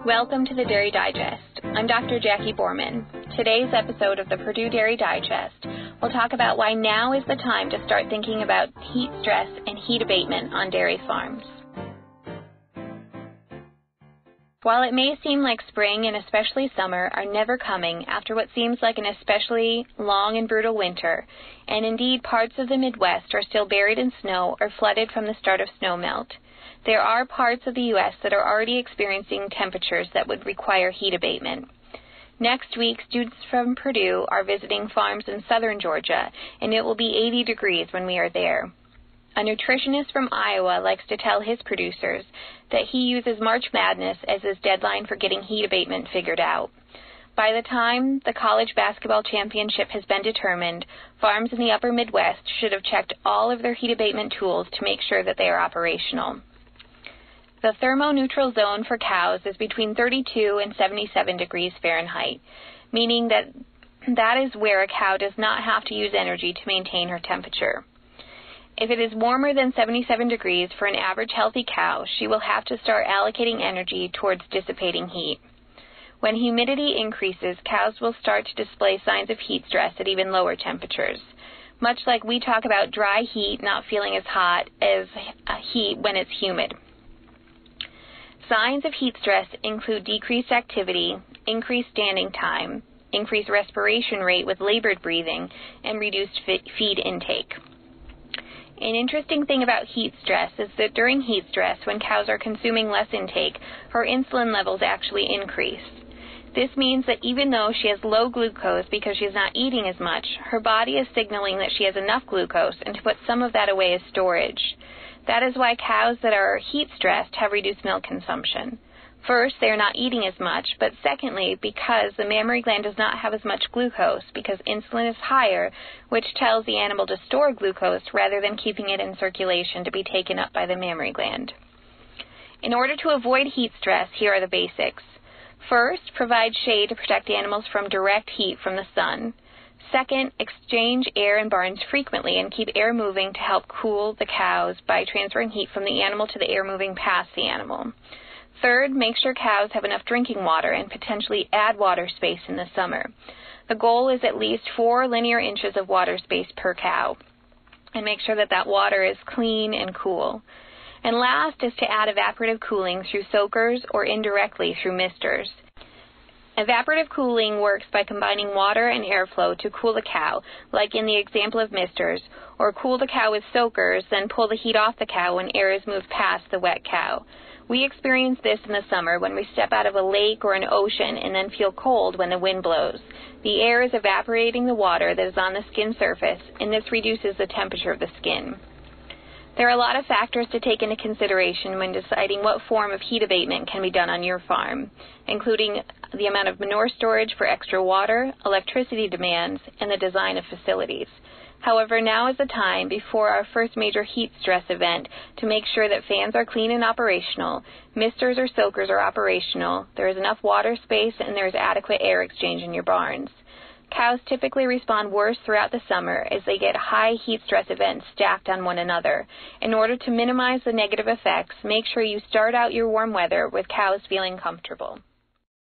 Welcome to the Dairy Digest. I'm Dr. Jackie Borman. Today's episode of the Purdue Dairy Digest will talk about why now is the time to start thinking about heat stress and heat abatement on dairy farms. While it may seem like spring and especially summer are never coming after what seems like an especially long and brutal winter, and indeed parts of the Midwest are still buried in snow or flooded from the start of snowmelt, there are parts of the U.S. that are already experiencing temperatures that would require heat abatement. Next week, students from Purdue are visiting farms in southern Georgia, and it will be 80 degrees when we are there. A nutritionist from Iowa likes to tell his producers that he uses March Madness as his deadline for getting heat abatement figured out. By the time the college basketball championship has been determined, farms in the upper Midwest should have checked all of their heat abatement tools to make sure that they are operational. The thermoneutral zone for cows is between 32 and 77 degrees Fahrenheit, meaning that is where a cow does not have to use energy to maintain her temperature. If it is warmer than 77 degrees for an average healthy cow, she will have to start allocating energy towards dissipating heat. When humidity increases, cows will start to display signs of heat stress at even lower temperatures, much like we talk about dry heat not feeling as hot as heat when it's humid. Signs of heat stress include decreased activity, increased standing time, increased respiration rate with labored breathing, and reduced feed intake. An interesting thing about heat stress is that during heat stress, when cows are consuming less intake, her insulin levels actually increase. This means that even though she has low glucose because she is not eating as much, her body is signaling that she has enough glucose and to put some of that away as storage. That is why cows that are heat stressed have reduced milk consumption. First, they are not eating as much, but secondly, because the mammary gland does not have as much glucose because insulin is higher, which tells the animal to store glucose rather than keeping it in circulation to be taken up by the mammary gland. In order to avoid heat stress, here are the basics. First, provide shade to protect the animals from direct heat from the sun. Second, exchange air in barns frequently and keep air moving to help cool the cows by transferring heat from the animal to the air moving past the animal. Third, make sure cows have enough drinking water and potentially add water space in the summer. The goal is at least 4 linear inches of water space per cow, and make sure that water is clean and cool. And last is to add evaporative cooling through soakers or indirectly through misters. Evaporative cooling works by combining water and airflow to cool the cow, like in the example of misters, or cool the cow with soakers, then pull the heat off the cow when air is moved past the wet cow. We experience this in the summer when we step out of a lake or an ocean and then feel cold when the wind blows. The air is evaporating the water that is on the skin surface, and this reduces the temperature of the skin. There are a lot of factors to take into consideration when deciding what form of heat abatement can be done on your farm, including the amount of manure storage for extra water, electricity demands, and the design of facilities. However, now is the time before our first major heat stress event to make sure that fans are clean and operational, misters or soakers are operational, there is enough water space, and there is adequate air exchange in your barns. Cows typically respond worse throughout the summer as they get high heat stress events stacked on one another. In order to minimize the negative effects, make sure you start out your warm weather with cows feeling comfortable.